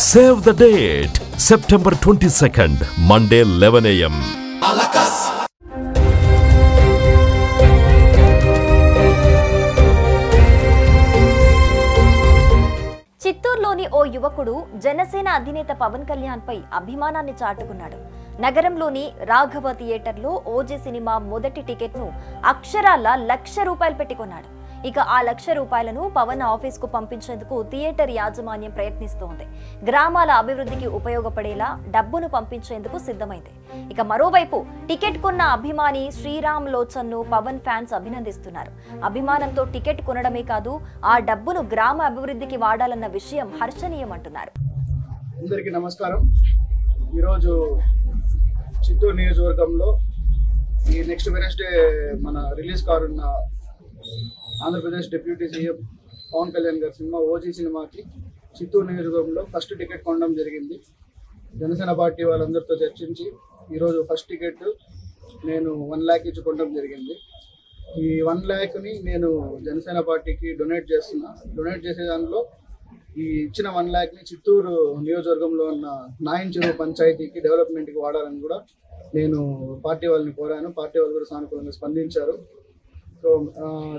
Save the date, September 22nd, Monday 11 a.m. చిత్తూరులోని ఓ యువకుడు జనసేన అధినేత పవన్ కళ్యాణ్ పై అభిమానాన్ని చాటుకున్నాడు. నగరంలోని రాఘవ థియేటర్లో ఓజీ సినిమా మొదటి టికెట్ను అక్షరాల ₹1,00,000 పెట్టి కొన్నాడు. ఇక ఆ ₹1,00,000ను పవన్ ఆఫీస్ కు పంపించేందుకు థియేటర్ యాజమాన్యం ప్రయత్నిస్తోంది. గ్రామాల అభివృద్ధికి ఉపయోగపడేలా డబ్బును పంపించేందుకు సిద్ధమైంది. ఇక మరోవైపు టికెట్ కొన్న అభిమాని శ్రీరామ్ లోచన్ ను పవన్ ఫ్యాన్స్ అభినందిస్తున్నారు. అభిమానంతో టికెట్ కొనడమే కాదు, ఆ డబ్బును గ్రామ అభివృద్ధికి వాడాలన్న విషయం హర్షణీయమంటున్నారు. అందరికీ నమస్కారం. ఈరోజు చిత్తూరు నియోజకవర్గంలో ఈ నెక్స్ట్ వెనస్డే మన రిలీజ్ కానున్న ఆంధ్రప్రదేశ్ డిప్యూటీ సీఎం పవన్ కళ్యాణ్ గారి సినిమా ఓజీ సినిమాకి చిత్తూరు నియోజకవర్గంలో ఫస్ట్ టికెట్ కొనడం జరిగింది. జనసేన పార్టీ వాళ్ళందరితో చర్చించి ఈరోజు ఫస్ట్ టికెట్ నేను 1 lakh ఇచ్చి కొనడం జరిగింది. ఈ 1 lakh నేను జనసేన పార్టీకి డొనేట్ చేస్తున్నా. డొనేట్ చేసే దాంట్లో ఈ ఇచ్చిన 1 lakh చిత్తూరు నియోజకవర్గంలో ఉన్న నాయంచెరువు పంచాయతీకి డెవలప్మెంట్కి వాడాలని కూడా నేను పార్టీ వాళ్ళని కోరాను. పార్టీ వాళ్ళు కూడా సానుకూలంగా స్పందించారు. సో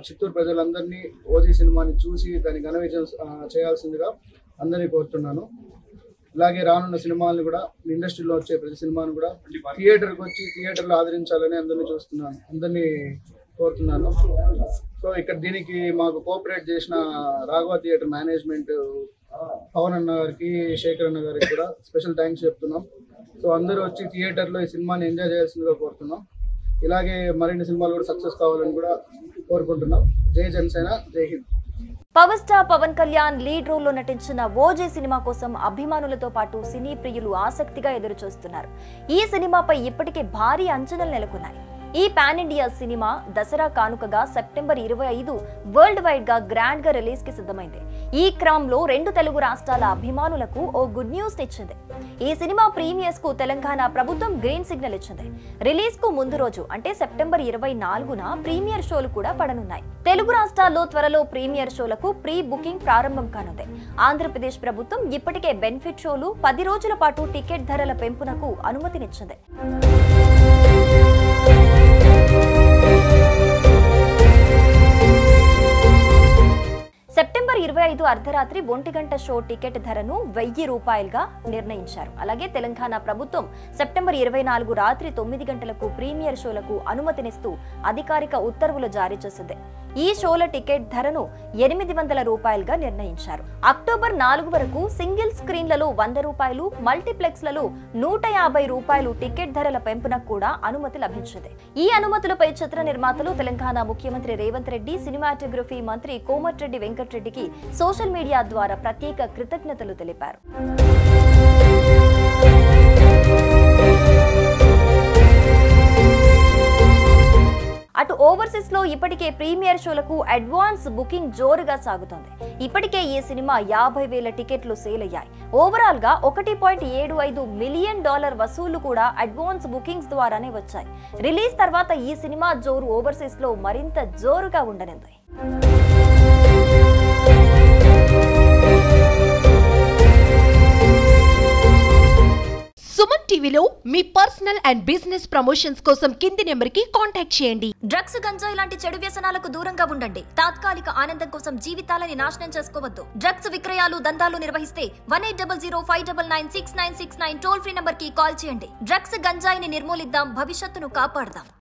చిత్తూరు ప్రజలందరినీ ఓజీ సినిమాని చూసి దాన్ని ఘన విజయం చేయాల్సిందిగా అందరినీ కోరుతున్నాను. ఇలాగే రానున్న సినిమాలను కూడా ఇండస్ట్రీలో వచ్చే ప్రతి సినిమాను కూడా థియేటర్కి వచ్చి థియేటర్లో ఆదరించాలని అందరినీ కోరుతున్నాను. సో ఇక్కడ దీనికి మాకు కోఆపరేట్ చేసిన రాఘవ థియేటర్ మేనేజ్మెంట్ పవన్ అన్న గారికి, శేఖర్ అన్న గారికి కూడా స్పెషల్ థ్యాంక్స్ చెప్తున్నాం. సో అందరూ వచ్చి థియేటర్లో ఈ సినిమాని ఎంజాయ్ చేయాల్సిందిగా కోరుతున్నాం. ఇలాగే మరిన్ని సినిమాలు కూడా సక్సెస్ కావాలని కూడా కోరుకుంటున్నాం. Jai Janasena, Jai Hind. Power star Pawan Kalyan lead రోల్లో నటించిన ఓజీ సినిమా కోసం అభిమానులతో పాటు సినీ ప్రియులు ఆసక్తిగా ఎదురుచూస్తున్నారు. ఈ సినిమాపై ఇప్పటికే భారీ అంచనాలు నెలకొన్నాయి. ఈ పాన్ ఇండియా సినిమా దసరా కానుకగా సెప్టెంబర్ 25 వరల్డ్ వైడ్ గా గ్రాండ్ గా రిలీజ్ కి సిద్ధమైంది. ఈ క్రమంలో 2 తెలుగు రాష్ట్రాల అభిమానులకు ఓ గుడ్ న్యూస్ ఇచ్చింది. ఈ సినిమా ప్రీమియర్స్ కు తెలంగాణ ప్రభుత్వం గ్రీన్ సిగ్నల్ ఇచ్చింది. రిలీజ్ కు ముందు రోజు అంటే సెప్టెంబర్ 24న ప్రీమియర్ షోలు కూడా పడనున్నాయి. తెలుగు రాష్ట్రాల్లో త్వరలో ప్రీమియర్ షోలకు ప్రీ బుకింగ్ ప్రారంభం కానుంది. ఆంధ్రప్రదేశ్ ప్రభుత్వం ఇప్పటికే బెనిఫిట్ షోలు 10 రోజుల పాటు టికెట్ ధరల పెంపునకు అనుమతినిచ్చింది. సెప్టెంబర్ 25 అర్ధరాత్రి 1 గంట షో టికెట్ ధరను ₹1,000గా నిర్ణయించారు. అలాగే తెలంగాణ ప్రభుత్వం సెప్టెంబర్ 24 రాత్రి 9 గంటలకు ప్రీమియర్ షోలకు అనుమతినిస్తూ అధికారిక ఉత్తర్వులు జారీ చేసింది. ఈ షోల టికెట్ ధరను ₹800గా నిర్ణయించారు. అక్టోబర్ 4 వరకు సింగిల్ స్క్రీన్లలో ₹100, మల్టీప్లెక్స్లలో ₹150 టికెట్ ధరల పెంపునకు కూడా అనుమతి లభించింది. ఈ అనుమతులపై చిత్ర నిర్మాతలు తెలంగాణ ముఖ్యమంత్రి రేవంత్ రెడ్డి, సినిమాటోగ్రఫీ మంత్రి కోమటిరెడ్డి వెంకటరెడ్డికి సోషల్ మీడియా ద్వారా ప్రత్యేక కృతజ్ఞతలు తెలిపారు. అటు ఓవర్సీస్ లో ఇప్పటికే ప్రీమియర్ షోలకు అడ్వాన్స్ బుకింగ్ జోరుగా సాగుతోంది. ఇప్పటికే ఈ సినిమా 50,000 టికెట్లు సేల్ అయ్యాయి. ఓవరాల్ గా $1.75 మిలియన్ వసూళ్లు కూడా అడ్వాన్స్ బుకింగ్స్ ద్వారానే వచ్చాయి. రిలీజ్ తర్వాత ఈ సినిమా జోరు ఓవర్సీస్ లో మరింత జోరుగా ఉండనుంది. సుమన్ టీవీలో మీ పర్సనల్ అండ్ బిజినెస్ ప్రమోషన్స్ కోసం కింది నెంబర్కి కాంటాక్ట్ చేయండి. డ్రగ్స్, గంజాయి లాంటి చెడు వ్యసనాలకు దూరంగా ఉండండి. తాత్కాలిక ఆనందం కోసం జీవితాలని నాశనం చేసుకోవద్దు. డ్రగ్స్ విక్రయాలు, దందాలు నిర్వహిస్తే 180059996969 టోల్ ఫ్రీ నంబర్ కి కాల్ చేయండి. డ్రగ్స్, గంజాయిని నిర్మూలిద్దాం, భవిష్యత్తును కాపాడదాం.